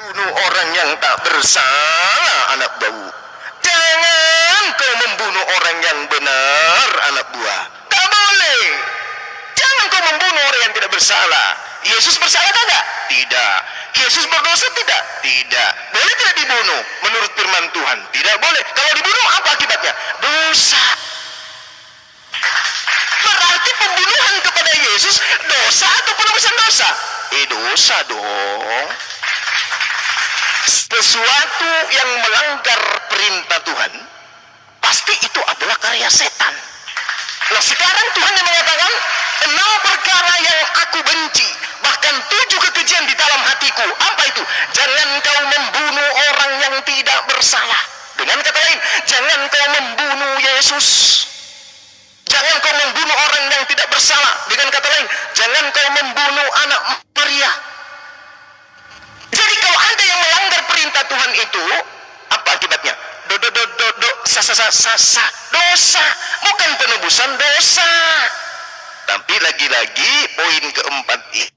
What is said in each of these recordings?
bunuh orang yang tak bersalah, anak bau. Jangan kau membunuh orang yang benar, anak buah. Tak boleh. Jangan kau membunuh orang yang tidak bersalah. Yesus bersalah tidak? Tidak. Yesus berdosa tidak? Tidak. Boleh tidak dibunuh menurut firman Tuhan? Tidak boleh. Kalau dibunuh apa akibatnya? Dosa. Berarti pembunuhan kepada Yesus dosa atau penebusan dosa? Dosa dong. Sesuatu yang melanggar perintah Tuhan, pasti itu adalah karya setan. Nah sekarang Tuhan yang mengatakan, 6 perkara yang aku benci, bahkan 7 kekejian di dalam hatiku. Apa itu? Jangan kau membunuh orang yang tidak bersalah. Dengan kata lain, jangan kau membunuh Yesus. Jangan kau membunuh orang yang tidak bersalah. Dengan kata lain, jangan kau membunuh anak Maria. Jadi kalau Anda yang melanggar perintah Tuhan itu, apa akibatnya? Dosa. Bukan penebusan dosa. Tapi lagi-lagi poin keempat ini,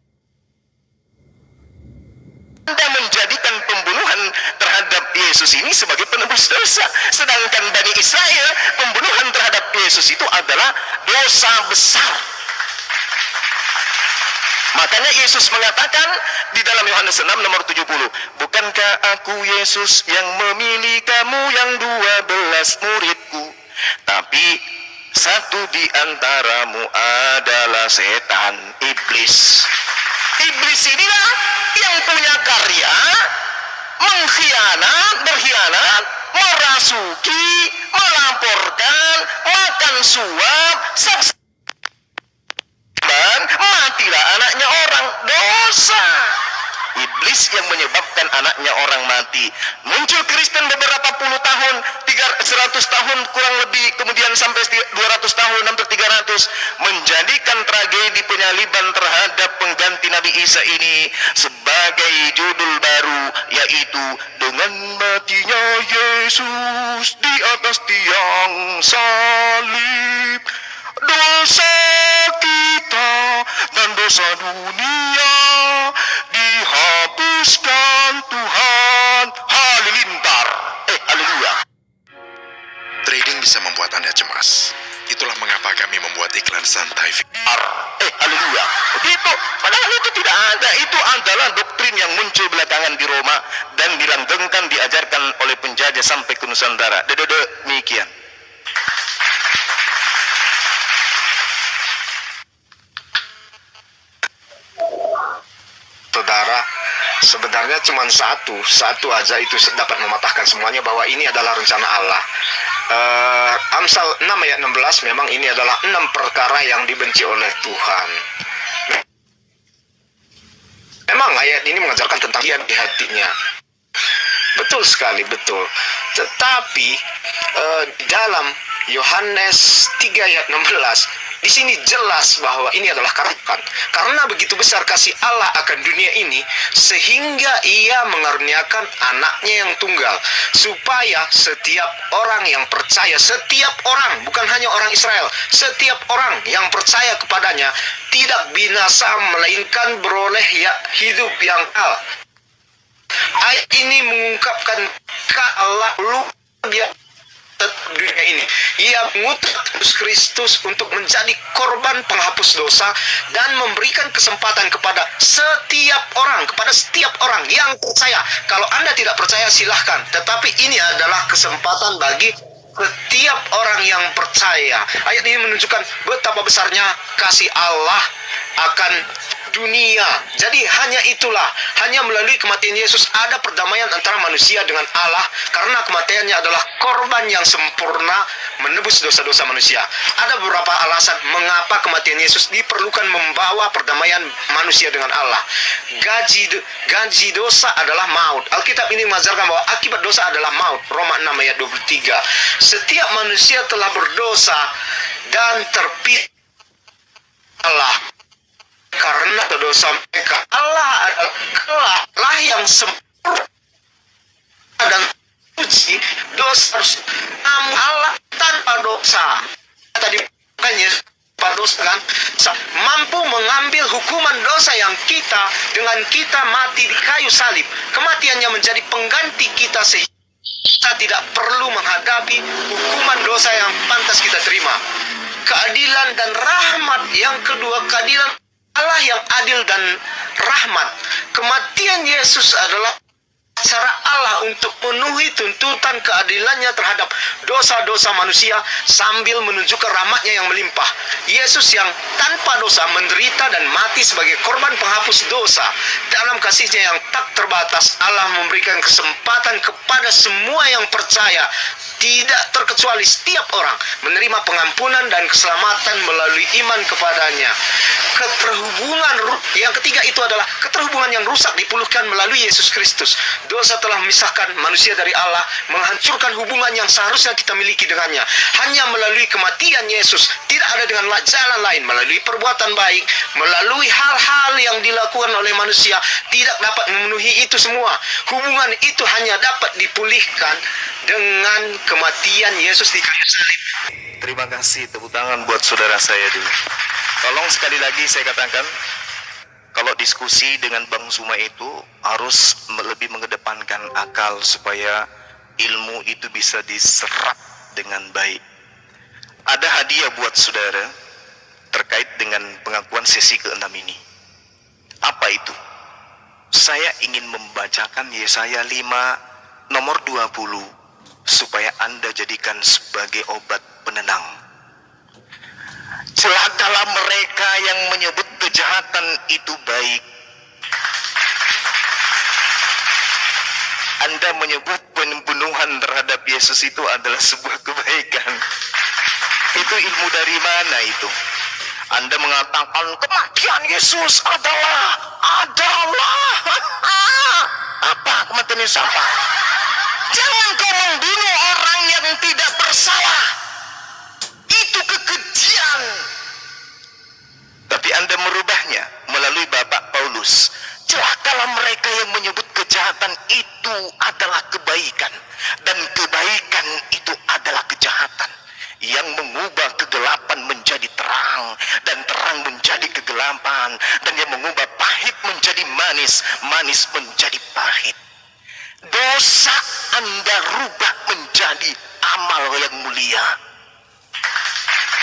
Anda menjadikan pembunuhan terhadap Yesus ini sebagai penebus dosa. Sedangkan Bani Israel, pembunuhan terhadap Yesus itu adalah dosa besar. Makanya Yesus mengatakan di dalam Yohanes 6 nomor 70, bukankah aku Yesus yang memilih kamu yang 12 muridku, tapi satu di antaramu adalah setan, iblis. Iblis inilah yang punya karya berkhianat, merasuki, melaporkan, makan suap, matilah anaknya orang. Dosa. Iblis yang menyebabkan anaknya orang mati. Muncul Kristen beberapa puluh tahun, 100 tahun kurang lebih, kemudian sampai 200 tahun, hampir 300, menjadikan tragedi penyaliban terhadap pengganti Nabi Isa ini sebagai judul baru, yaitu dengan matinya Yesus di atas tiang salib, dosa kita dan dosa dunia dihapuskan Tuhan. Halilintar. Haleluya. Trading bisa membuat Anda cemas. Itulah mengapa kami membuat iklan santai. Haleluya. Begitu. Padahal itu tidak ada. Itu adalah doktrin yang muncul belakangan di Roma dan dilanggengkan, diajarkan oleh penjajah sampai ke Nusantara. Demikian. Saudara, sebenarnya cuma satu aja itu dapat mematahkan semuanya, bahwa ini adalah rencana Allah. Amsal 6 ayat 16, memang ini adalah 6 perkara yang dibenci oleh Tuhan. Memang ayat ini mengajarkan tentang dia di hatinya. Betul sekali, betul. Tetapi dalam Yohanes 3 ayat 16, di sini jelas bahwa ini adalah karena begitu besar kasih Allah akan dunia ini, sehingga ia mengaruniakan anaknya yang tunggal, supaya setiap orang yang percaya, setiap orang, bukan hanya orang Israel, setiap orang yang percaya kepadanya tidak binasa, melainkan beroleh hidup yang kekal. Ayat ini mengungkapkan Allah luar biasa dunia ini. Ia mengutus Kristus untuk menjadi korban penghapus dosa dan memberikan kesempatan kepada setiap orang yang percaya. Kalau Anda tidak percaya silahkan, tetapi ini adalah kesempatan bagi setiap orang yang percaya. Ayat ini menunjukkan betapa besarnya kasih Allah akan dunia. Jadi hanya melalui kematian Yesus ada perdamaian antara manusia dengan Allah, karena kematiannya adalah korban yang sempurna menebus dosa-dosa manusia. Ada beberapa alasan mengapa kematian Yesus diperlukan membawa perdamaian manusia dengan Allah. Gaji dosa adalah maut. Alkitab ini mengajarkan bahwa akibat dosa adalah maut. Roma 6 ayat 23. Setiap manusia telah berdosa dan terpisah Allah karena dosa mereka. Allah adalah yang sempurna dan suci. Dosa harus, namun Allah tanpa dosa. Tadi makanya tanpa dosa kan, mampu mengambil hukuman dosa yang kita dengan kita mati di kayu salib. Kematiannya menjadi pengganti kita sehingga kita tidak perlu menghadapi hukuman dosa yang pantas kita terima. Keadilan dan rahmat yang kedua, keadilan Allah yang adil dan rahmat. Kematian Yesus adalah cara Allah untuk memenuhi tuntutan keadilannya terhadap dosa-dosa manusia sambil menunjukkan rahmatnya yang melimpah. Yesus yang tanpa dosa menderita dan mati sebagai korban penghapus dosa. Dalam kasihnya yang tak terbatas, Allah memberikan kesempatan kepada semua yang percaya, tidak terkecuali setiap orang, menerima pengampunan dan keselamatan melalui iman kepadanya. Keterhubungan yang ketiga itu adalah keterhubungan yang rusak dipulihkan melalui Yesus Kristus. Dosa telah memisahkan manusia dari Allah, menghancurkan hubungan yang seharusnya kita miliki dengannya. Hanya melalui kematian Yesus, tidak ada dengan jalan lain. Melalui perbuatan baik, melalui hal-hal yang dilakukan oleh manusia, tidak dapat memenuhi itu semua. Hubungan itu hanya dapat dipulihkan dengan kematian Yesus di kayu salib. Terima kasih, tepuk tangan buat saudara saya dulu. Tolong sekali lagi saya katakan, kalau diskusi dengan Bang Suma itu harus lebih mengedepankan akal supaya ilmu itu bisa diserap dengan baik. Ada hadiah buat saudara terkait dengan pengakuan sesi ke-6 ini. Apa itu? Saya ingin membacakan Yesaya 5 nomor 20 supaya Anda jadikan sebagai obat penenang. Celakalah mereka yang menyebut kejahatan itu baik. Anda menyebut pembunuhan terhadap Yesus itu adalah sebuah kebaikan. Itu ilmu dari mana itu? Anda mengatakan kematian Yesus adalah apa? Kematian Yesus apa? Jangan kau membunuh orang yang tidak bersalah. Itu kekejian. Tapi Anda merubahnya melalui Bapak Paulus. Celakalah mereka yang menyebut kejahatan itu adalah kebaikan, dan kebaikan itu adalah kejahatan, yang mengubah kegelapan menjadi terang dan terang menjadi kegelapan, dan yang mengubah pahit menjadi manis, manis menjadi pahit. Dosa Anda rubah menjadi amal yang mulia.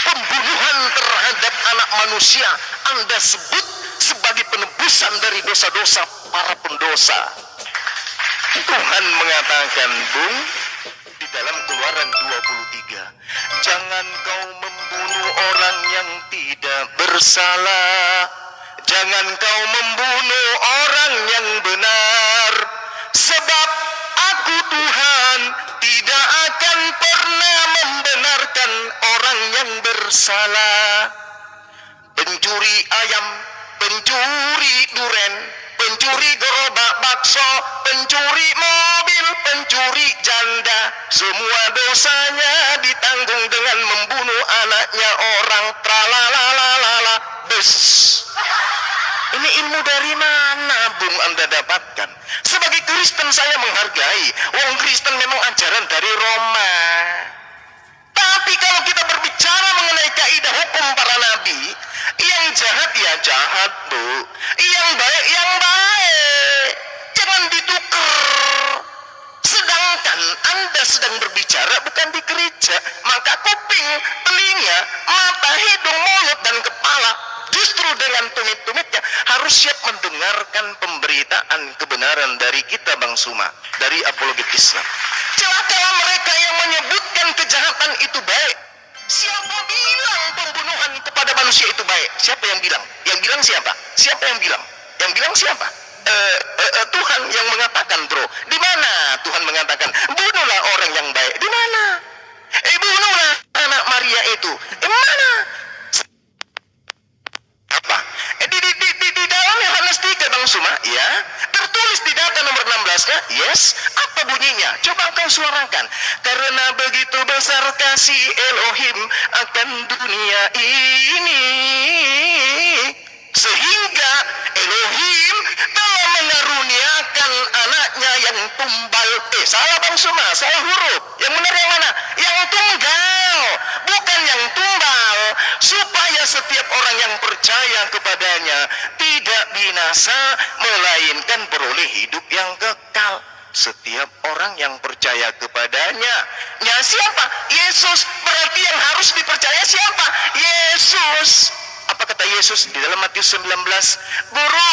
Pembunuhan terhadap anak manusia Anda sebut sebagai penebusan dari dosa-dosa para pendosa. Tuhan mengatakan, Bung, di dalam Keluaran 23, jangan kau membunuh orang yang tidak bersalah, jangan kau membunuh orang yang benar, sebab aku Tuhan tidak akan pernah membenarkan orang yang bersalah. Pencuri ayam, pencuri duren, pencuri gerobak bakso, pencuri mobil, pencuri janda, semua dosanya ditanggung dengan membunuh anaknya orang. Tralalalala, bes. Ini ilmu dari mana, Bung, Anda dapatkan? Sebagai Kristen saya menghargai. Wong Kristen memang ajaran dari Roma. Tapi kalau kita berbicara mengenai kaidah hukum para nabi, yang jahat ya jahat, Bu. Yang baik yang baik. Jangan ditukar. Sedangkan Anda sedang berbicara bukan di gereja, maka kuping, telinga, mata, hidung, mulut, dan kepala justru dengan tumit-tumitnya harus siap mendengarkan pemberitaan kebenaran dari kita, Bang Suma, dari Apologet Islam. Celakalah mereka yang menyebutkan kejahatan itu baik. Siapa bilang pembunuhan kepada manusia itu baik? Siapa yang bilang? Yang bilang siapa? Siapa yang bilang? Yang bilang siapa? Tuhan yang mengatakan, bro. Di mana Tuhan mengatakan bunuhlah orang yang baik? Di mana? Bunuhlah anak Maria itu. Di mana? Apa? Di dalam Yohanes 3, Bang Suma, ya, tertulis di data nomor 16-nya, yes. Apa bunyinya? Coba kau suarakan. Karena begitu besar kasih Elohim akan dunia ini, sehingga Elohim telah mengaruniakan anaknya yang tunggal. Salah, Bang Suma, salah huruf. Yang benar yang mana? Yang tunggal, bukan yang tumbal. Supaya setiap orang yang percaya kepadanya tidak binasa, melainkan beroleh hidup yang kekal. Setiap orang yang percaya kepadanya. Ya siapa? Yesus. Berarti yang harus dipercaya siapa? Yesus. Apa kata Yesus di dalam Matius 19? Guru,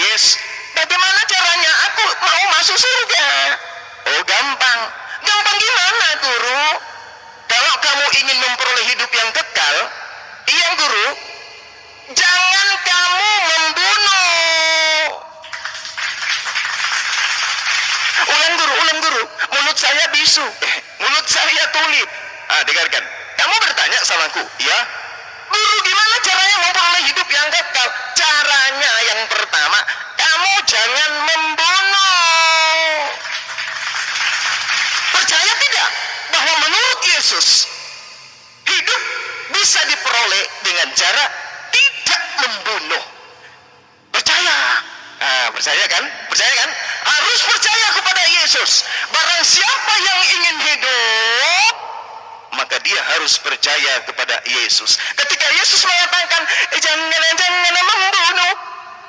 yes, bagaimana caranya aku mau masuk surga? Oh, gampang. Gampang gimana, guru? Kalau kamu ingin memperoleh hidup yang kekal, iya guru, jangan kamu membunuh. Ulang guru, mulut saya bisu, mulut saya tulip. Dengarkan, kamu bertanya samaku, ya? Guru, gimana caranya memperoleh hidup yang kekal? Caranya yang pertama, kamu jangan membunuh. Percaya tidak bahwa menurut Yesus hidup bisa diperoleh dengan cara tidak membunuh? Percaya? Percaya kan? Percaya kan? Harus percaya kepada Yesus. Barang siapa yang ingin hidup, maka dia harus percaya kepada Yesus. Ketika Yesus mengatakan, jangan membunuh,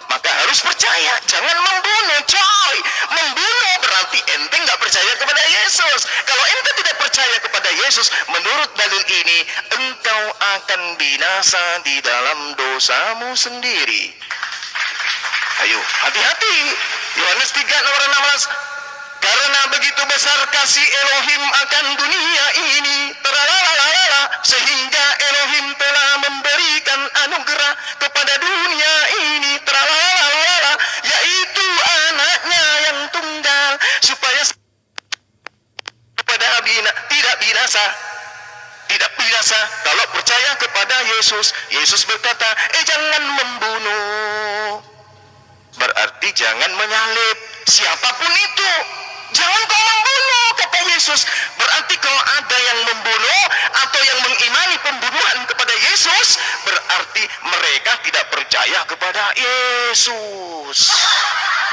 maka harus percaya, jangan membunuh, coy. Membunuh berarti ente nggak percaya kepada Yesus. Kalau ente tidak percaya kepada Yesus, menurut dalil ini, engkau akan binasa di dalam dosamu sendiri. Ayo, hati-hati. Yohanes 3 nomor 16. Karena begitu besar kasih Elohim akan dunia ini, sehingga Elohim telah memberikan anugerah kepada dunia ini, yaitu anaknya yang tunggal, supaya kepada tidak binasa kalau percaya kepada Yesus. Yesus berkata, jangan membunuh. Berarti jangan menyalib siapapun itu. Jangan kau membunuh, kata Yesus. Berarti kalau ada yang membunuh atau yang mengimani pembunuhan kepada Yesus, berarti mereka tidak percaya kepada Yesus.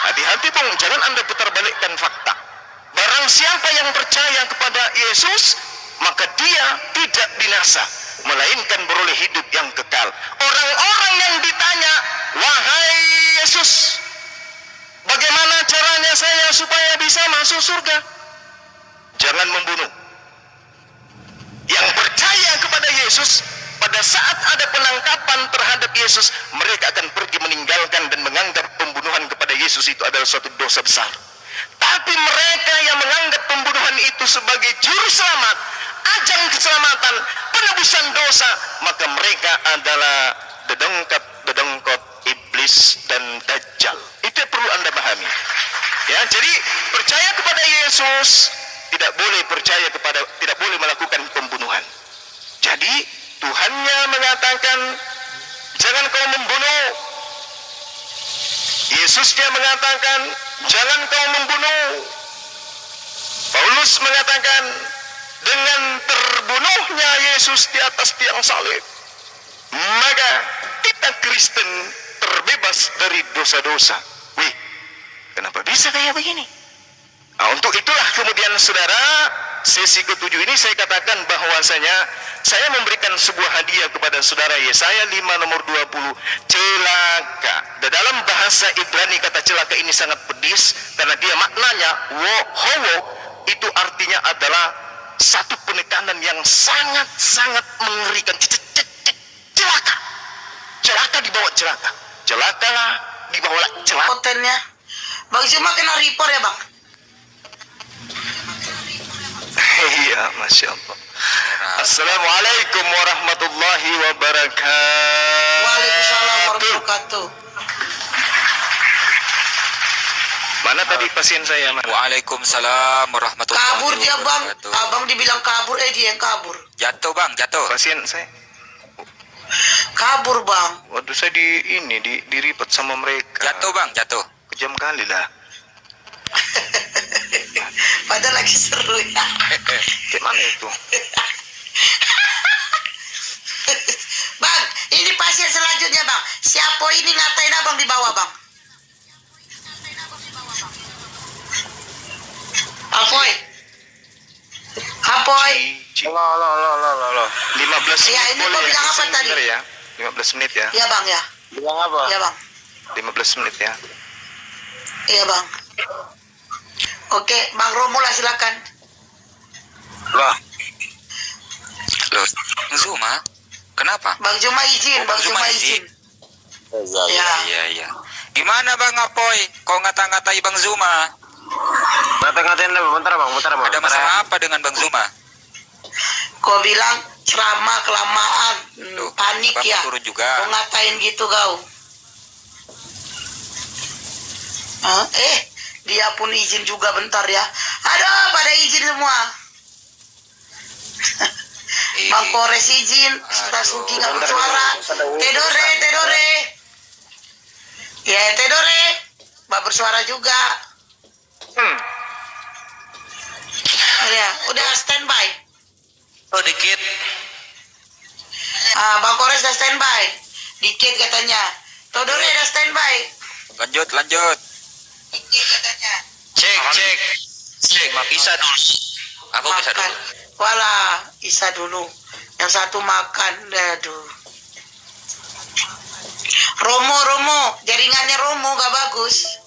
Hati-hati bang, jangan Anda putar balikkan fakta. Barang siapa yang percaya kepada Yesus, maka dia tidak binasa, melainkan beroleh hidup yang kekal. Orang-orang yang ditanya, wahai Yesus, bagaimana caranya saya supaya bisa masuk surga? Jangan membunuh. Yang percaya kepada Yesus, pada saat ada penangkapan terhadap Yesus, mereka akan pergi meninggalkan dan menganggap pembunuhan kepada Yesus itu adalah suatu dosa besar. Tapi mereka yang menganggap pembunuhan itu sebagai juru selamat, ajang keselamatan, penebusan dosa, maka mereka adalah dedengkot iblis dan dajjal. Itu yang perlu Anda pahami. Ya, jadi percaya kepada Yesus, tidak boleh melakukan pembunuhan. Jadi Tuhannya mengatakan, jangan kau membunuh. Yesusnya mengatakan, jangan kau membunuh. Paulus mengatakan, dengan terbunuhnya Yesus di atas tiang salib, maka kita Kristen terbebas dari dosa-dosa. Wih, kenapa bisa kayak begini? Nah, untuk itulah kemudian saudara, sesi ke-7 ini saya katakan bahwasanya saya memberikan sebuah hadiah kepada saudara. Yesaya 5 nomor 20. Celaka. Dalam bahasa Ibrani kata celaka ini sangat pedis, karena dia maknanya howo, itu artinya adalah satu penekanan yang sangat-sangat mengerikan. Celaka. Celaka dibawa celaka. Celakalah dibawa celaka. Kontennya Bang cuma kena report ya Bang. Iya, Masya Allah. Assalamualaikum warahmatullahi wabarakatuh. Waalaikumsalam warahmatullahi wabarakatuh. Mana tadi pasien saya? Mana? Waalaikumsalam warahmatullahi Kabur dia Bang. wabarakatuh. Abang dibilang kabur, dia yang kabur. Jatuh Bang, jatuh. Pasien saya. Kabur Bang. Waduh, saya diripet sama mereka. Jatuh Bang, jatuh. Kejam kali lah. Padahal lagi seru ya. Gimana itu? Bang, ini pasien selanjutnya Bang. Siapa ini ngatain Abang di bawah Bang? Apoy. Apoy. Loh. 15 Ya, ini boleh kau ya? bilang apa tadi? Sebentar ya. 15 menit ya. Iya bang ya. Bilang apa? Iya bang. 15 menit ya. Iya bang. Oke, Bang Romulah silakan. Lah, Loh, Bang Zuma? Kenapa? Bang Zuma izin, Oh, Bang Bang Zuma Zuma izin. izin. Ya. Iya. Gimana Bang Apoy? Kok ngata-ngatai Bang Zuma? ngata-ngatain lah, bentar bang. Ada masalah apa dengan Bang Zuma? Kau bilang ceramah kelamaan, Loh, panik Bapak ya. turun juga. Kau ngatain gitu kau. Hah? Dia pun izin juga bentar ya. Aduh, pada izin semua. Bang Kores izin, Stasuki nggak bersuara. Tedore. Ya, Tedore. Mbak bersuara juga. Ya, udah standby. Oh dikit. Bang Kores udah standby. Dikit katanya. Todore udah standby. Lanjut. Dikit katanya. Cek. Isa dulu. Aku bisa Makan. dulu. Walah, Isa dulu. Yang satu makan. Aduh. Romo. Jaringannya Romo gak bagus.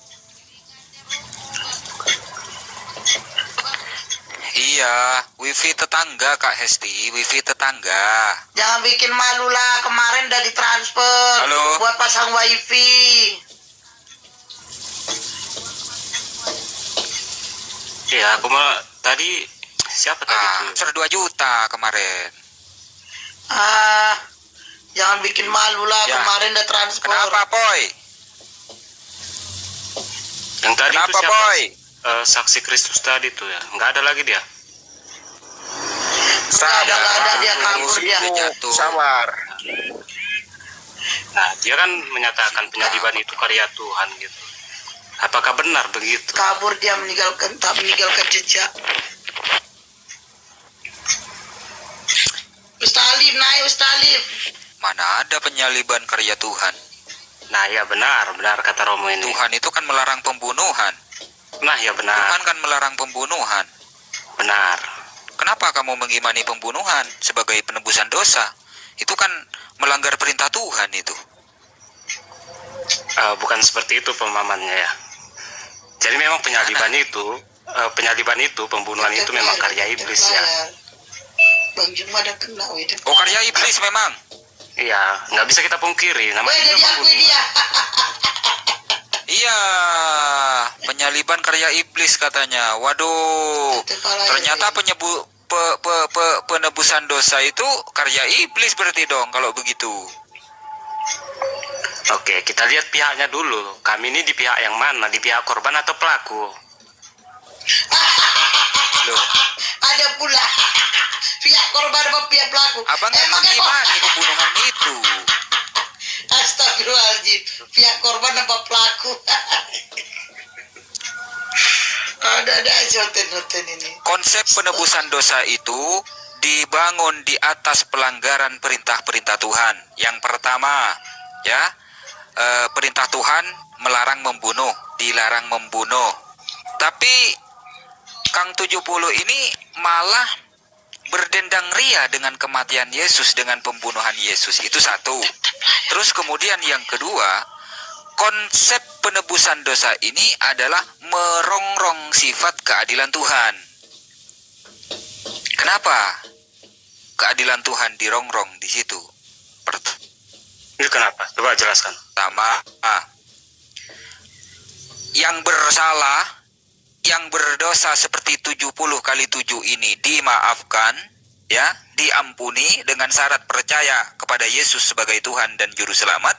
Iya, wifi tetangga Kak Hesti, wifi tetangga. Jangan bikin malu lah. Kemarin udah ditransfer. Halo? Buat pasang wifi. Iya, aku mah tadi siapa tadi tuh? 2 juta kemarin. Jangan bikin malu lah. Ya. Kemarin udah transfer. Kenapa, Poy? Yang tadi Kenapa, tuh siapa? Boy? Saksi Kristus tadi tuh ya. Nggak ada lagi dia. Nggak ada dia kabur dia. Jatuh. Sabar. Nah, dia kan menyatakan penyaliban itu karya Tuhan gitu. Apakah benar begitu? Kabur dia tak meninggalkan jejak. Ustalif naik Ustalif. Mana ada penyaliban karya Tuhan? Nah, ya benar kata Romo ini. Tuhan itu kan melarang pembunuhan. Nah, ya benar. Tuhan kan melarang pembunuhan. Benar. Kenapa kamu mengimani pembunuhan sebagai penebusan dosa? Itu kan melanggar perintah Tuhan itu. Bukan seperti itu pemahamannya ya. Jadi memang penyaliban itu, pembunuhan itu memang karya iblis ya. Bang Juma udah kena, Oh, karya iblis memang. Iya, nggak bisa kita pungkiri. Namanya Weh, juga dia diakui pembunuhan. dia. Iya, penyaliban karya iblis katanya. Waduh, ternyata penebusan dosa itu karya iblis berarti dong kalau begitu. Oke, kita lihat pihaknya dulu. Kami ini di pihak yang mana? Di pihak korban atau pelaku? Loh, Ada pula pihak korban apa pihak pelaku. abang emang gimana pembunuhan itu? Astagfirullahaladzim. Pihak korban apa pelaku? Ada aja hotel ini. Konsep penebusan dosa itu dibangun di atas pelanggaran perintah-perintah Tuhan. Yang pertama, ya, perintah Tuhan melarang membunuh, dilarang membunuh. Tapi Kang 70 ini malah berdendang ria dengan kematian Yesus, dengan pembunuhan Yesus. Itu satu. Terus kemudian yang kedua, konsep penebusan dosa ini adalah merongrong sifat keadilan Tuhan. Kenapa keadilan Tuhan dirongrong di situ? Itu kenapa? Coba jelaskan. Pertama, yang bersalah, yang berdosa seperti 70 kali 7 ini dimaafkan, ya, diampuni dengan syarat percaya kepada Yesus sebagai Tuhan dan Juru Selamat.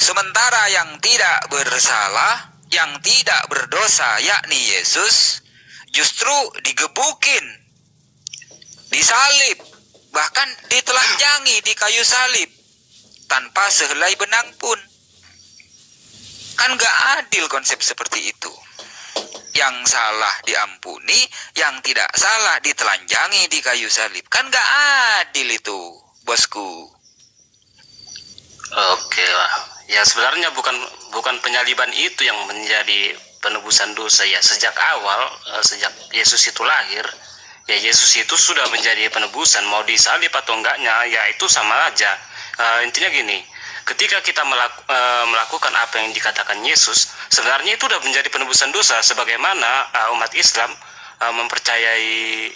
Sementara yang tidak bersalah, yang tidak berdosa, yakni Yesus, justru digebukin, disalib, bahkan ditelanjangi di kayu salib tanpa sehelai benang pun. Kan gak adil konsep seperti itu. Yang salah diampuni, yang tidak salah ditelanjangi di kayu salib. Kan gak adil itu, bosku. Oke lah. Ya sebenarnya bukan penyaliban itu yang menjadi penebusan dosa ya. Sejak awal, sejak Yesus itu lahir, ya Yesus itu sudah menjadi penebusan. Mau disalib atau enggaknya, ya itu sama aja. Intinya gini, ketika kita melakukan apa yang dikatakan Yesus, sebenarnya itu sudah menjadi penebusan dosa, sebagaimana umat Islam mempercayai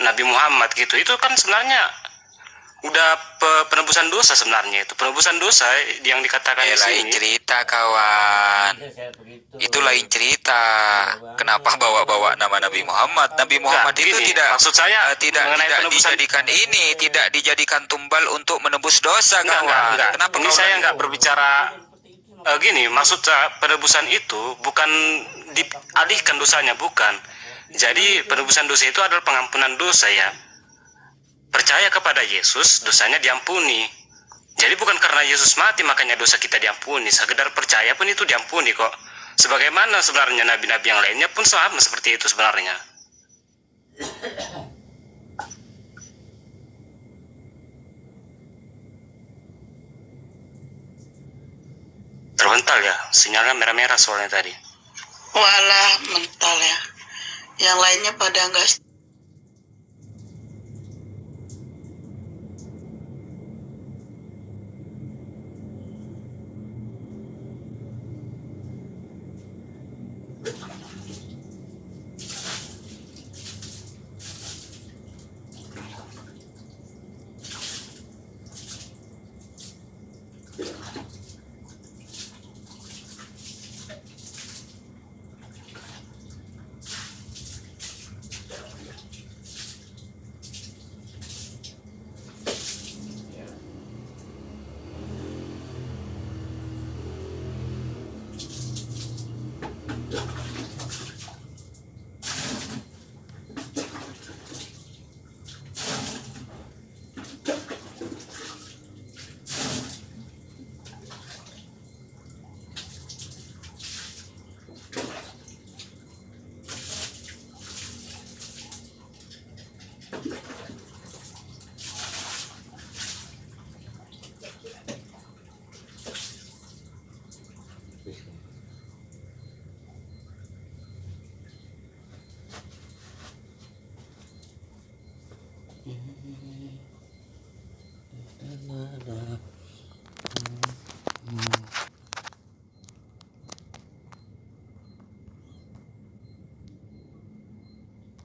Nabi Muhammad gitu. Itu kan sebenarnya udah penebusan dosa sebenarnya. Itu penebusan dosa yang dikatakan di Lain sini. cerita kawan. Itu lain cerita. Kenapa bawa-bawa nama Nabi Muhammad? Nabi Muhammad Nah, itu gini, tidak maksud saya mengenai tidak penebusan. dijadikan ini, tidak dijadikan tumbal untuk menebus dosa kawan. Enggak. Kenapa Ini kau saya lagi? nggak berbicara gini. Maksud saya penebusan itu bukan dialihkan dosanya, bukan. Jadi penebusan dosa itu adalah pengampunan dosa ya. Percaya kepada Yesus, dosanya diampuni. Jadi bukan karena Yesus mati makanya dosa kita diampuni. Sekedar percaya pun itu diampuni kok. Sebagaimana sebenarnya nabi-nabi yang lainnya pun sama seperti itu sebenarnya. Terbental ya, sinyalnya merah-merah soalnya tadi. Walah, mental ya. Yang lainnya pada enggak.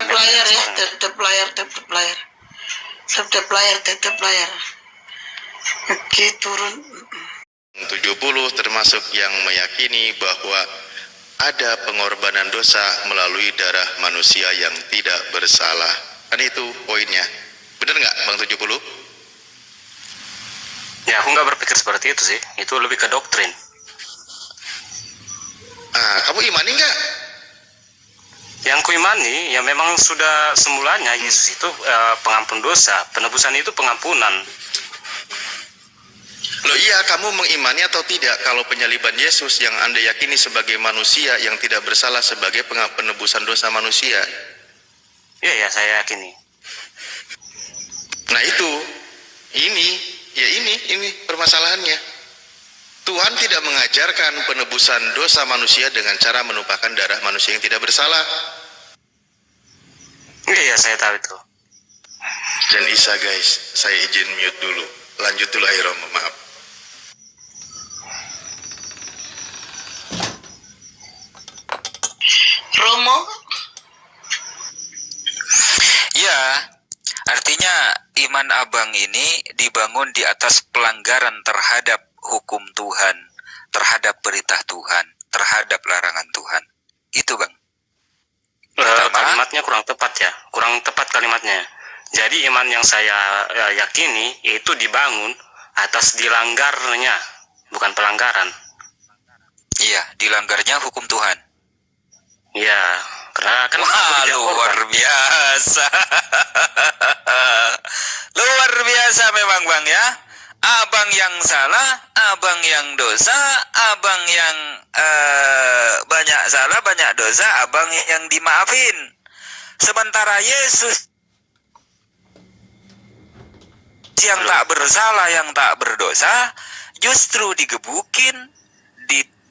Layar ya, tetap layar. Oke, turun. 70 termasuk yang meyakini bahwa ada pengorbanan dosa melalui darah manusia yang tidak bersalah. Kan itu poinnya. Bener nggak Bang 70? Ya, aku nggak berpikir seperti itu sih. Itu lebih ke doktrin. Ah, kamu imani nggak? Yang kuimani, ya memang sudah semulanya Yesus itu pengampun dosa. Penebusan itu pengampunan. Loh iya, kamu mengimani atau tidak kalau penyaliban Yesus yang Anda yakini sebagai manusia yang tidak bersalah sebagai penebusan dosa manusia? Ya, saya yakini. Nah itu, ini permasalahannya. Tuhan tidak mengajarkan penebusan dosa manusia dengan cara menumpahkan darah manusia yang tidak bersalah. Iya, saya tahu itu. Dan Isa guys, saya izin mute dulu. Lanjut dulu Romo, maaf. Romo, Ya, artinya iman abang ini dibangun di atas pelanggaran terhadap hukum Tuhan, terhadap perintah Tuhan, terhadap larangan Tuhan. Itu bang. Kalimatnya kurang tepat ya, kurang tepat kalimatnya. Jadi iman yang saya yakini itu dibangun atas dilanggarnya, bukan pelanggaran. Iya, dilanggarnya hukum Tuhan. Ya, karena kan Wah, luar biasa. Luar biasa memang bang ya. Abang yang salah, abang yang dosa, abang yang banyak salah, banyak dosa, abang yang dimaafin. Sementara Yesus yang tak bersalah, yang tak berdosa, justru digebukin,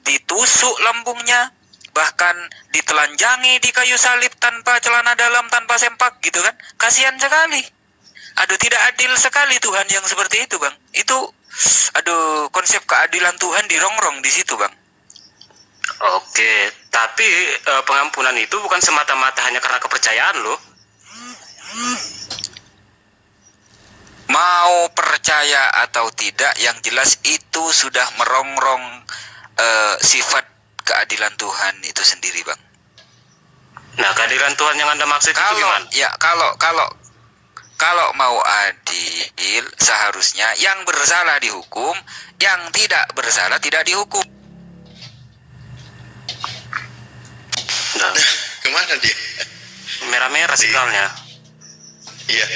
ditusuk lambungnya, bahkan ditelanjangi di kayu salib tanpa celana dalam, tanpa sempak gitu kan. Kasihan sekali. Aduh, tidak adil sekali Tuhan yang seperti itu, Bang. Itu, aduh, konsep keadilan Tuhan dirongrong di situ, Bang. Oke, tapi pengampunan itu bukan semata-mata hanya karena kepercayaan loh. Mau percaya atau tidak, yang jelas itu sudah merongrong sifat keadilan Tuhan itu sendiri, Bang. Nah, keadilan Tuhan yang Anda maksud itu gimana? Ya, kalau mau adil, seharusnya yang bersalah dihukum, yang tidak bersalah tidak dihukum. Nah, Kemana dia? merah-merah signalnya. Iya.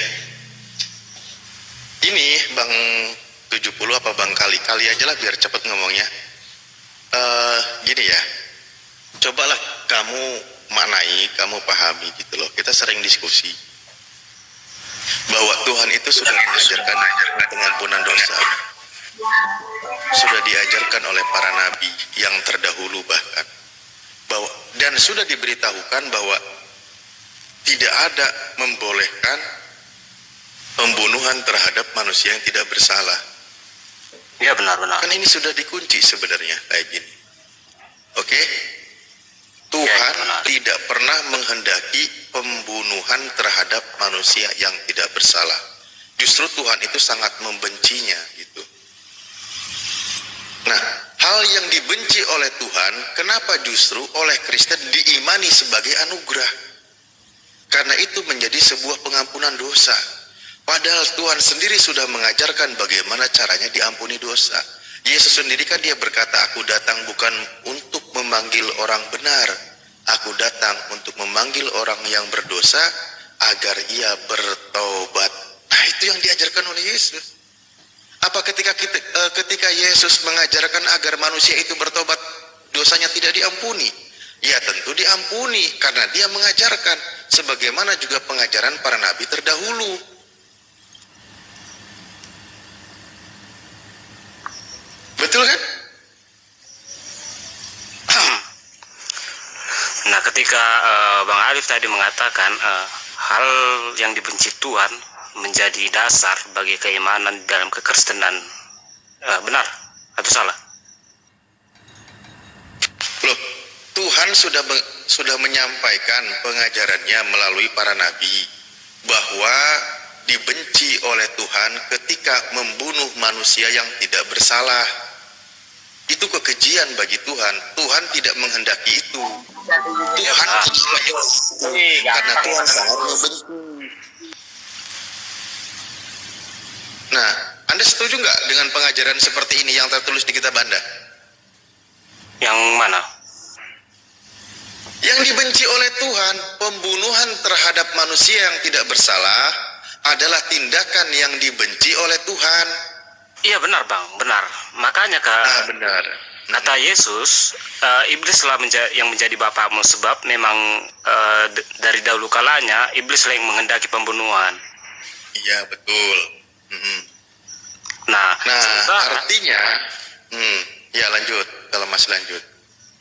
Ini Bang 70 apa Bang kali aja lah biar cepet ngomongnya. Gini ya. Cobalah kamu maknai, kamu pahami gitu loh. Kita sering diskusi bahwa Tuhan itu sudah mengajarkan pengampunan dosa. Sudah diajarkan oleh para nabi yang terdahulu bahkan. Dan sudah diberitahukan bahwa tidak ada membolehkan pembunuhan terhadap manusia yang tidak bersalah. Ya, benar-benar. Kan ini sudah dikunci sebenarnya kayak gini. Oke? Tuhan Ya, benar. tidak pernah menghendaki pembunuhan terhadap manusia yang tidak bersalah. Justru Tuhan itu sangat membencinya gitu. Nah, hal yang dibenci oleh Tuhan, kenapa justru oleh Kristen diimani sebagai anugerah? Karena itu menjadi sebuah pengampunan dosa. Padahal Tuhan sendiri sudah mengajarkan bagaimana caranya diampuni dosa. Yesus sendiri kan dia berkata, aku datang bukan untuk memanggil orang benar. Aku datang untuk memanggil orang yang berdosa agar ia bertobat. Nah, itu yang diajarkan oleh Yesus. Apa ketika Yesus mengajarkan agar manusia itu bertobat, dosanya tidak diampuni? Ya tentu diampuni, karena dia mengajarkan sebagaimana juga pengajaran para nabi terdahulu. Betul kan? Nah, ketika Bang Alif tadi mengatakan hal yang dibenci Tuhan menjadi dasar bagi keimanan dalam kekristenan, benar atau salah? Loh, Tuhan sudah menyampaikan pengajarannya melalui para nabi bahwa dibenci oleh Tuhan ketika membunuh manusia yang tidak bersalah. Itu kekejian bagi Tuhan. Tuhan tidak menghendaki itu. Tuhan karena Tuhan sangat membenci. Nah, Anda setuju nggak dengan pengajaran seperti ini yang tertulis di kitab Anda? Yang mana? Yang dibenci oleh Tuhan, pembunuhan terhadap manusia yang tidak bersalah adalah tindakan yang dibenci oleh Tuhan. Iya, benar Bang, benar. Makanya Benar. kata Yesus, iblislah yang menjadi bapakmu, sebab memang dari dahulu kalanya iblislah yang menghendaki pembunuhan. Iya, betul. Nah, Artinya, ya lanjut, kalau Mas lanjut.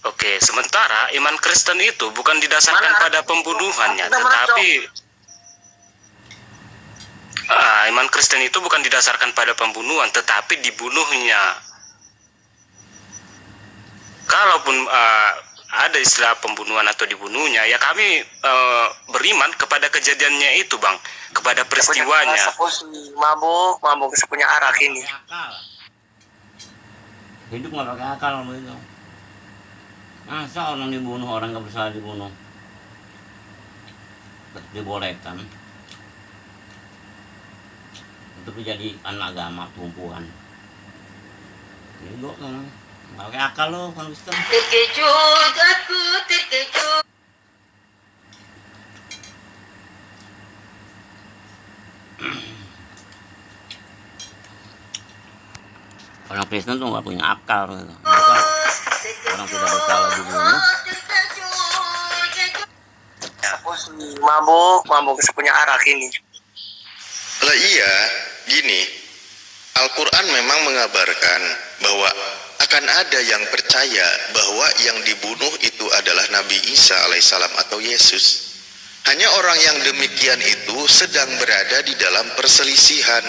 Oke, sementara iman Kristen itu bukan didasarkan pada pembunuhannya, tetapi iman Kristen itu bukan didasarkan pada pembunuhan, tetapi dibunuhnya. Kalaupun ada istilah pembunuhan atau dibunuhnya, ya kami beriman kepada kejadiannya itu, Bang, kepada peristiwanya. Mabuk punya arak ini. Hidup nggak pakai akal begitu. Masa orang dibunuh, orang nggak bersalah dibunuh? Dibolehkan untuk menjadi anak agama perempuan. Hidup kan, nggak pakai akal lo kan Kristen. Terkejut, aku terkejut. Orang Kristen tuh nggak punya akal gitu. Masa orang tidak bersalah dibunuh? Mabuk punya arak ini. Lah iya, gini, Al-Quran memang mengabarkan bahwa akan ada yang percaya bahwa yang dibunuh itu adalah Nabi Isa alaihissalam atau Yesus. Hanya orang yang demikian itu sedang berada di dalam perselisihan,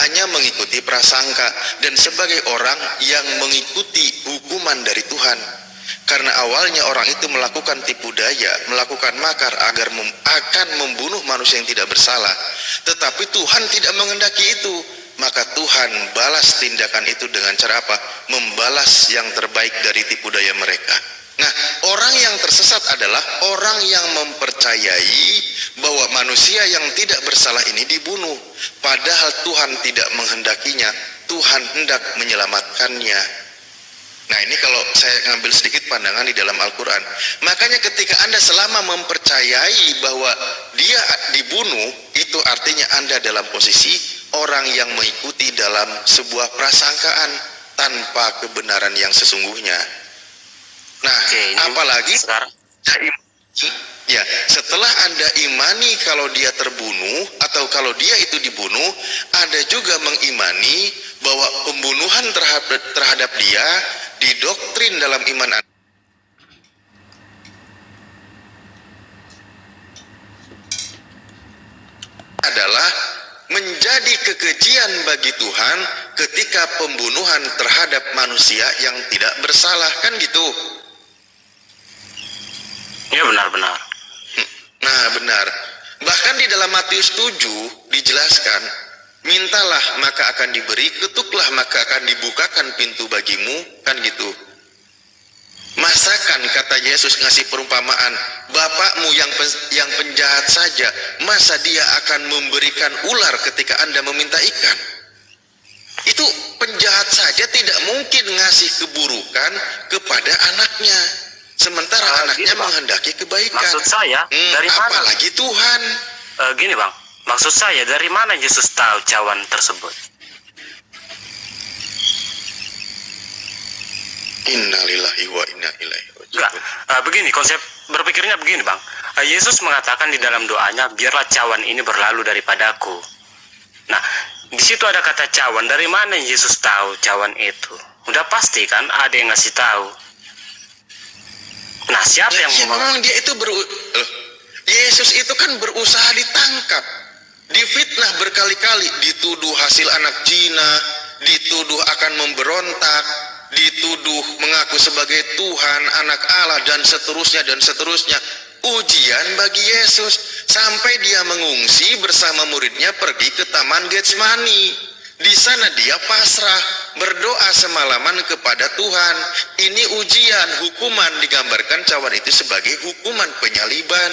hanya mengikuti prasangka dan sebagai orang yang mengikuti hukuman dari Tuhan. Karena awalnya orang itu melakukan tipu daya, melakukan makar akan membunuh manusia yang tidak bersalah. Tetapi Tuhan tidak menghendaki itu. Maka Tuhan balas tindakan itu dengan cara apa? Membalas yang terbaik dari tipu daya mereka. Nah, orang yang tersesat adalah orang yang mempercayai bahwa manusia yang tidak bersalah ini dibunuh. Padahal Tuhan tidak menghendakinya, Tuhan hendak menyelamatkannya. Nah, ini kalau saya ngambil sedikit pandangan di dalam Al-Quran. Makanya ketika Anda selama mempercayai bahwa dia dibunuh, itu artinya Anda dalam posisi orang yang mengikuti dalam sebuah prasangkaan tanpa kebenaran yang sesungguhnya. Nah, Oke, ini apalagi sekarang ya, setelah Anda imani kalau dia terbunuh atau kalau dia itu dibunuh, Anda juga mengimani bahwa pembunuhan terhadap dia didoktrin dalam iman Anda adalah menjadi kekejian bagi Tuhan ketika pembunuhan terhadap manusia yang tidak bersalah, kan gitu. ya benar-benar. Nah, benar. Bahkan di dalam Matius 7 dijelaskan, mintalah maka akan diberi, ketuklah maka akan dibukakan pintu bagimu, kan gitu. Masakan, kata Yesus ngasih perumpamaan, bapakmu yang penjahat saja, masa dia akan memberikan ular ketika Anda meminta ikan? Itu penjahat saja tidak mungkin ngasih keburukan kepada anaknya, sementara anaknya Bang. menghendaki kebaikan. Maksud saya, dari mana? Apalagi Tuhan. Gini Bang, maksud saya dari mana Yesus tahu cawan tersebut? Innalillahi wa inna ilaihi Enggak, raji'un. begini konsep berpikirnya begini Bang. Yesus mengatakan di dalam doanya, biarlah cawan ini berlalu daripadaku. Nah, di situ ada kata cawan. Dari mana Yesus tahu cawan itu? Udah pasti kan ada yang ngasih tahu. Nah, siapa yang Ya, memang dia itu Yesus itu kan berusaha ditangkap, difitnah berkali-kali, dituduh hasil anak zina, dituduh akan memberontak, dituduh mengaku sebagai Tuhan, anak Allah, dan seterusnya dan seterusnya. Ujian bagi Yesus sampai dia mengungsi bersama muridnya pergi ke Taman Getsemani. Di sana dia pasrah, berdoa semalaman kepada Tuhan. Ini ujian, hukuman, digambarkan cawan itu sebagai hukuman penyaliban.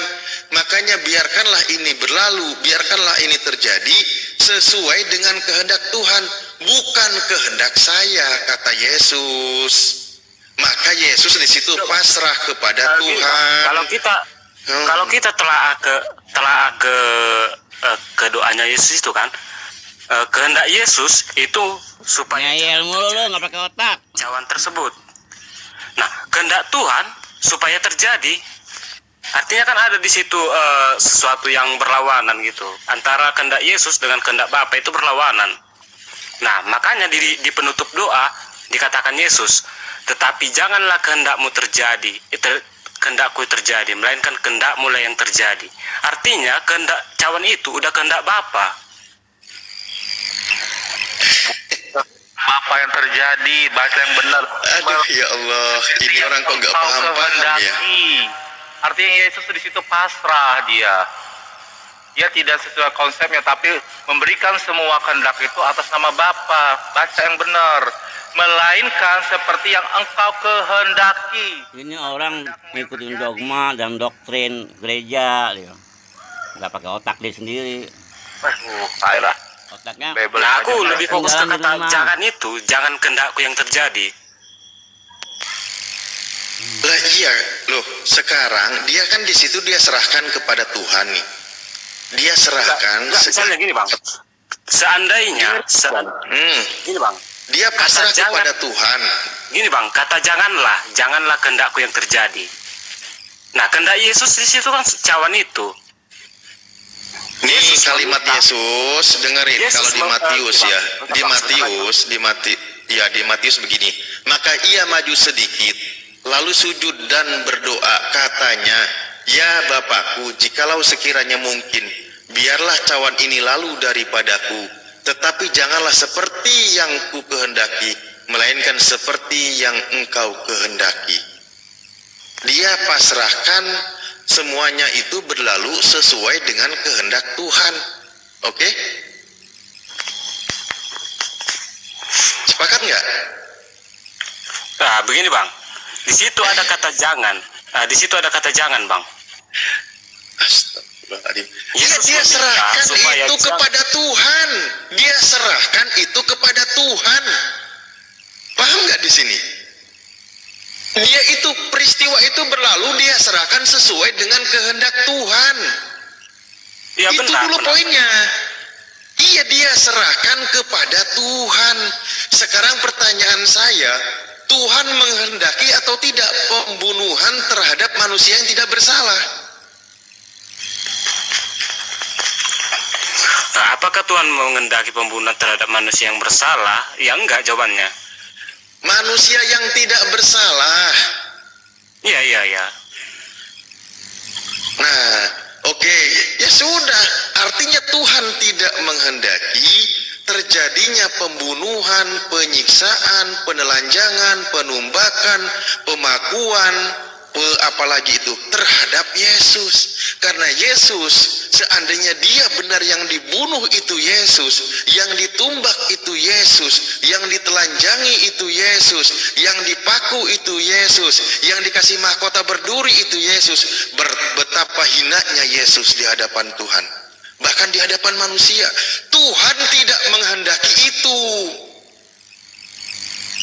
Makanya biarkanlah ini berlalu, biarkanlah ini terjadi sesuai dengan kehendak Tuhan, bukan kehendak saya, kata Yesus. Maka Yesus di situ pasrah kepada gini, Bang, Tuhan. kalau kita telah ke doanya Yesus itu kan, kehendak Yesus itu supaya Ngeyel mulu lu, nggak pakai otak. cawan tersebut. Nah, kehendak Tuhan supaya terjadi, artinya kan ada di situ sesuatu yang berlawanan gitu. Antara kehendak Yesus dengan kehendak Bapa itu berlawanan. Nah, makanya di penutup doa dikatakan Yesus, tetapi janganlah kehendakmu terjadi, kehendakku terjadi, melainkan kehendakmu lah yang terjadi. Artinya kehendak cawan itu udah kehendak Bapa. Apa yang terjadi, bahasa yang benar. Aduh ya Allah, ini orang kok nggak paham-paham ya. Artinya Yesus di situ pasrah dia. Dia tidak sesuai konsepnya, tapi memberikan semua kehendak itu atas nama Bapa, bahasa yang benar. Melainkan seperti yang engkau kehendaki. Ini orang ngikutin dogma dan doktrin gereja, dia. Nggak pakai otak dia sendiri. Ayolah. Otaknya. Nah, aku lebih fokus ke Tinggalan di kata rumah. jangan itu, jangan kehendakku yang terjadi. Lah iya, loh sekarang dia kan di situ dia serahkan kepada Tuhan nih. Dia serahkan. Misalnya gini Bang, seandainya, gini Bang, Dia pasrah Kata jangan. kepada Tuhan. gini Bang, kata janganlah kehendakku yang terjadi. Nah, kehendak Yesus di situ kan cawan itu. Nih Yesus kalimat meminta. Yesus, dengerin Yesus kalau di mem- Matius ya. Bang, Di Bang, Matius, di Matius begini. Maka ia maju sedikit, lalu sujud dan berdoa, katanya, "Ya Bapakku, jikalau sekiranya mungkin, biarlah cawan ini lalu daripadaku, tetapi janganlah seperti yang ku kehendaki, melainkan seperti yang engkau kehendaki." Dia pasrahkan semuanya itu berlalu sesuai dengan kehendak Tuhan. Oke? Sepakat nggak? Nah, begini Bang. Di situ ada kata jangan. Nah, di situ ada kata jangan, Bang. Astagfirullahaladzim. Yesus Dia meminta serahkan supaya itu kepada Tuhan. Dia serahkan itu kepada Tuhan. Paham nggak di sini? Dia itu peristiwa itu berlalu, dia serahkan sesuai dengan kehendak Tuhan. Ya, Itu benar, dulu benar. poinnya. Iya, dia serahkan kepada Tuhan. Sekarang pertanyaan saya, Tuhan menghendaki atau tidak pembunuhan terhadap manusia yang tidak bersalah? Nah, apakah Tuhan menghendaki pembunuhan terhadap manusia yang bersalah? Ya enggak jawabannya. Manusia yang tidak bersalah. Iya, iya, iya. Nah, oke, ya sudah. Artinya Tuhan tidak menghendaki terjadinya pembunuhan, penyiksaan, penelanjangan, penumbakan, pemakuan, apalagi itu terhadap Yesus. Karena Yesus, seandainya dia benar yang dibunuh itu Yesus, yang ditumbak itu Yesus, yang ditelanjangi itu Yesus, yang dipaku itu Yesus, yang dikasih mahkota berduri itu Yesus, betapa hinanya Yesus di hadapan Tuhan. Bahkan di hadapan manusia, Tuhan tidak menghendaki itu.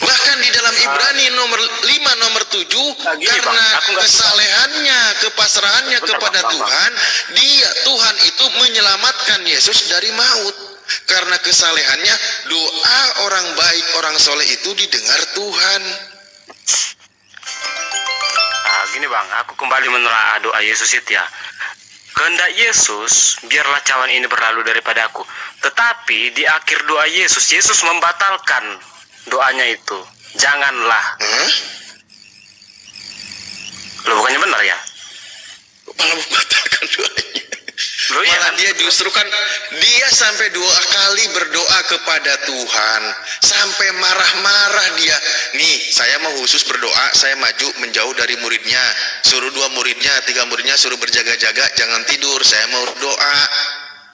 Bahkan di dalam Ibrani nomor 5 nomor 7, gini, karena Bang, aku nggak kesalehannya, kepasrahannya Bentar, kepada Bang. Tuhan, Tuhan itu menyelamatkan Yesus dari maut. Karena kesalehannya, doa orang baik, orang soleh itu didengar Tuhan. Nah, gini Bang, aku kembali menelaah doa Yesus itu ya. Kehendak Yesus, biarlah cawan ini berlalu daripadaku. Tetapi di akhir doa Yesus, Yesus membatalkan doanya itu. Janganlah. Loh, bukannya benar ya? Malah membatalkan doanya. Loh, iya Malah kan? dia justru kan, dia sampai 2 kali berdoa kepada Tuhan, sampai marah-marah dia. Nih, saya mau khusus berdoa, saya maju menjauh dari muridnya, suruh 2 muridnya, 3 muridnya suruh berjaga-jaga, jangan tidur, saya mau doa.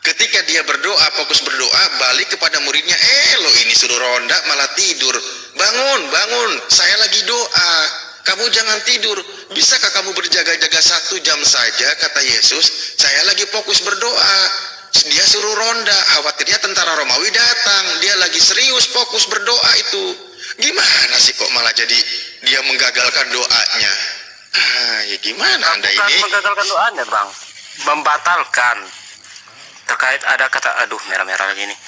Ketika dia berdoa, fokus berdoa, balik kepada muridnya, lo ini suruh ronda malah tidur. Bangun, bangun, saya lagi doa. Kamu jangan tidur. Bisakah kamu berjaga-jaga 1 jam saja, kata Yesus. Saya lagi fokus berdoa. Dia suruh ronda, khawatirnya tentara Romawi datang. Dia lagi serius fokus berdoa itu. Gimana sih kok malah jadi dia menggagalkan doanya? Ya gimana Anda Bukan ini? menggagalkan doanya Bang, membatalkan. Terkait ada kata, aduh merah-merah lagi nih.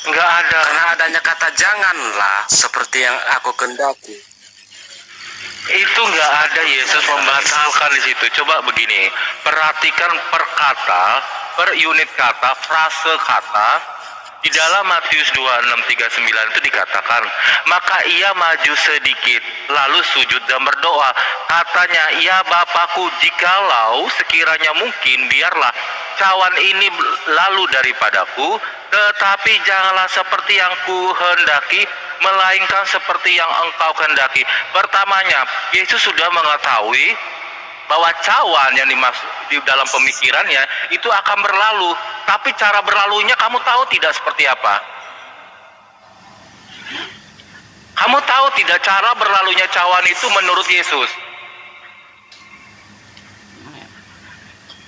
Enggak ada. Karena adanya kata janganlah seperti yang aku kendaki. Itu nggak ada Yesus membatalkan di situ. Coba begini, perhatikan per kata, per unit kata, frase kata. Di dalam Matius 26:39 itu dikatakan, maka ia maju sedikit, lalu sujud dan berdoa. Katanya, ya Bapakku, jikalau sekiranya mungkin, biarlah cawan ini lalu daripadaku, tetapi janganlah seperti yang kuhendaki, melainkan seperti yang engkau kehendaki. Pertamanya, Yesus sudah mengetahui bahwa cawan yang dimaksud di dalam pemikirannya itu akan berlalu, tapi cara berlalunya kamu tahu tidak seperti apa? Kamu tahu tidak cara berlalunya cawan itu menurut Yesus?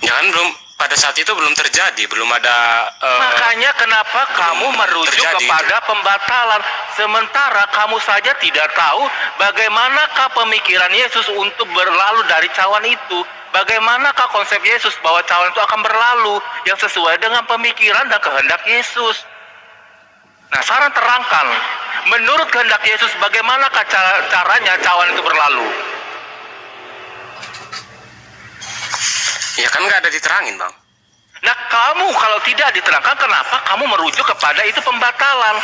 Ya kan belum, pada saat itu belum terjadi, belum ada Makanya kenapa kamu merujuk terjadi kepada pembatalan, sementara kamu saja tidak tahu bagaimanakah pemikiran Yesus untuk berlalu dari cawan itu. Bagaimanakah konsep Yesus bahwa cawan itu akan berlalu yang sesuai dengan pemikiran dan kehendak Yesus. Nah, sekarang terangkan, menurut kehendak Yesus bagaimanakah caranya cawan itu berlalu? ya kan nggak ada diterangin Bang. Nah, kamu kalau tidak diterangkan, kenapa kamu merujuk kepada itu pembatalan?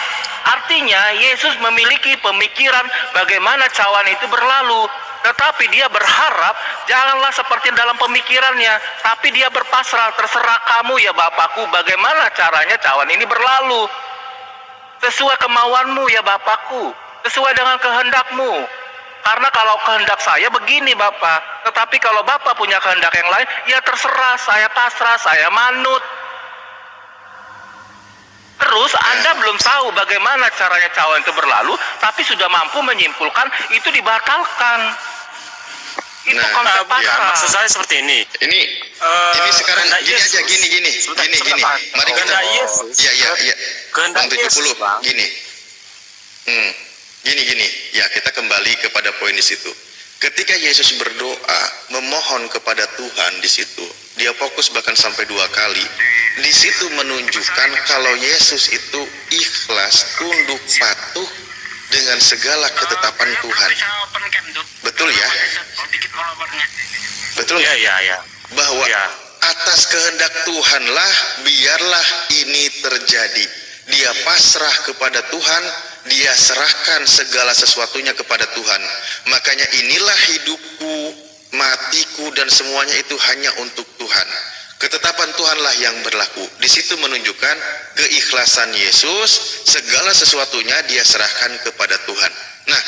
Artinya Yesus memiliki pemikiran bagaimana cawan itu berlalu. Tetapi dia berharap janganlah seperti dalam pemikirannya, tapi dia berpasrah, terserah kamu ya Bapakku, bagaimana caranya cawan ini berlalu. Sesuai kemauanmu ya Bapakku, sesuai dengan kehendakmu. Karena kalau kehendak saya begini Bapak, tetapi kalau Bapak punya kehendak yang lain, ya terserah, saya pasrah, saya manut. Terus Anda belum tahu bagaimana caranya cawan itu berlalu, tapi sudah mampu menyimpulkan itu dibatalkan. Itu Nah, konsep Ya, pasrah. maksud saya seperti ini. Ini sekarang kehendak gini aja, Yesus. gini. Mari kita Kehendak Yesus. Iya. Kehendak Bang 70, Yesus, Bang. gini. Gini. Ya, kita kembali kepada poin di situ. Ketika Yesus berdoa, memohon kepada Tuhan di situ, dia fokus bahkan sampai 2 kali. Di situ menunjukkan kalau Yesus itu ikhlas, tunduk, patuh dengan segala ketetapan Tuhan. Betul ya? Betul ya? Ya. Bahwa Ya. atas kehendak Tuhanlah biarlah ini terjadi. Dia pasrah kepada Tuhan, dia serahkan segala sesuatunya kepada Tuhan. Makanya inilah hidupku, matiku, dan semuanya itu hanya untuk Tuhan. Ketetapan Tuhanlah yang berlaku. Di situ menunjukkan keikhlasan Yesus, segala sesuatunya dia serahkan kepada Tuhan. Nah,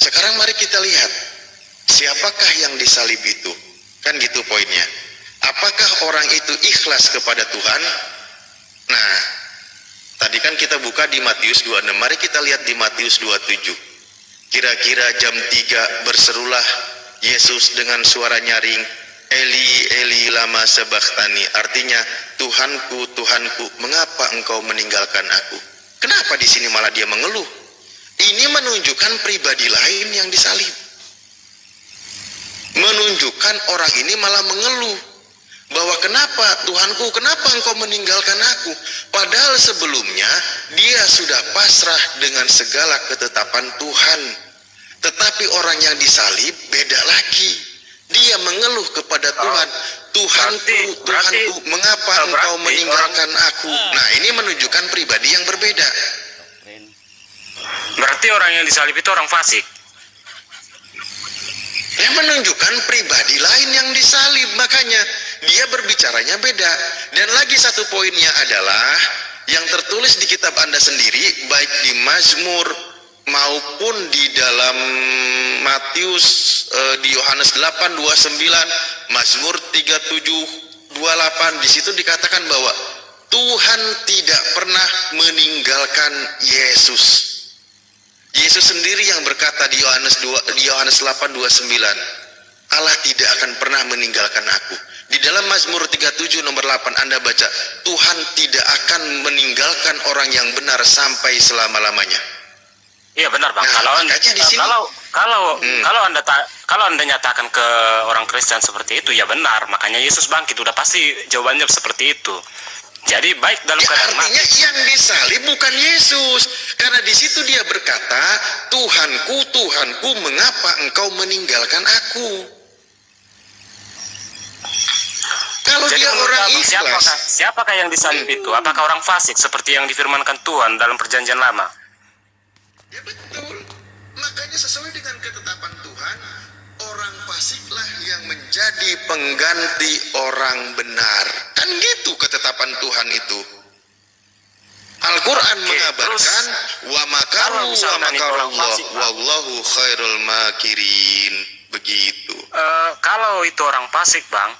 sekarang mari kita lihat, siapakah yang disalib itu? Kan gitu poinnya. Apakah orang itu ikhlas kepada Tuhan? Nah, tadi kan kita buka di Matius 26. Mari kita lihat di Matius 27. Kira-kira jam 3 berserulah Yesus dengan suara nyaring, Eli, Eli, lama sabachthani. Artinya, Tuhanku, Tuhanku, mengapa engkau meninggalkan aku? Kenapa di sini malah dia mengeluh? Ini menunjukkan pribadi lain yang disalib. Menunjukkan orang ini malah mengeluh bahwa kenapa Tuhanku, kenapa engkau meninggalkan aku? Padahal sebelumnya dia sudah pasrah dengan segala ketetapan Tuhan. Tetapi orang yang disalib beda lagi. Dia mengeluh kepada Tuhan, Tuhanku, Tuhanku, mengapa engkau meninggalkan aku? Nah, ini menunjukkan pribadi yang berbeda. Berarti orang yang disalib itu orang fasik. Yang menunjukkan pribadi lain yang disalib, makanya dia berbicaranya beda. Dan lagi satu poinnya adalah yang tertulis di kitab Anda sendiri, baik di Mazmur maupun di dalam Matius, di Yohanes 8:29, Mazmur 37:28, di situ dikatakan bahwa Tuhan tidak pernah meninggalkan Yesus. Yesus sendiri yang berkata di Yohanes 8:29, Allah tidak akan pernah meninggalkan aku. Di dalam Mazmur 37 nomor 8 Anda baca, Tuhan tidak akan meninggalkan orang yang benar sampai selama-lamanya. Iya benar Bang. Nah, makanya di sini Kalau Anda nyatakan ke orang Kristen seperti itu, ya benar. Makanya Yesus bangkit, udah pasti jawabannya seperti itu. Jadi baik dalam keadaan Artinya mati. yang disalib bukan Yesus, karena di situ dia berkata, Tuhanku, Tuhanku, mengapa engkau meninggalkan aku? Kalau Jadi dia menurut orang Abang, ikhlas, siapakah yang disalib itu? Apakah orang fasik seperti yang difirmankan Tuhan dalam Perjanjian Lama? ya betul. Makanya sesuai dengan ketetapan Tuhan, orang fasiklah yang menjadi pengganti orang benar. Kan gitu ketetapan Tuhan itu. Al-Quran mengabarkan wa makaru kalau wa misalkan itu orang makarullah fasik, Pak. wallahu khairul makirin. Begitu. Kalau itu orang fasik, Bang,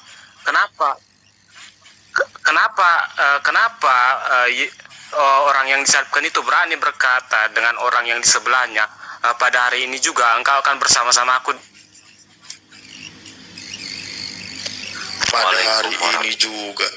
kenapa orang yang disalibkan itu berani berkata dengan orang yang di sebelahnya, pada hari ini juga engkau akan bersama-sama aku. Pada hari ini juga.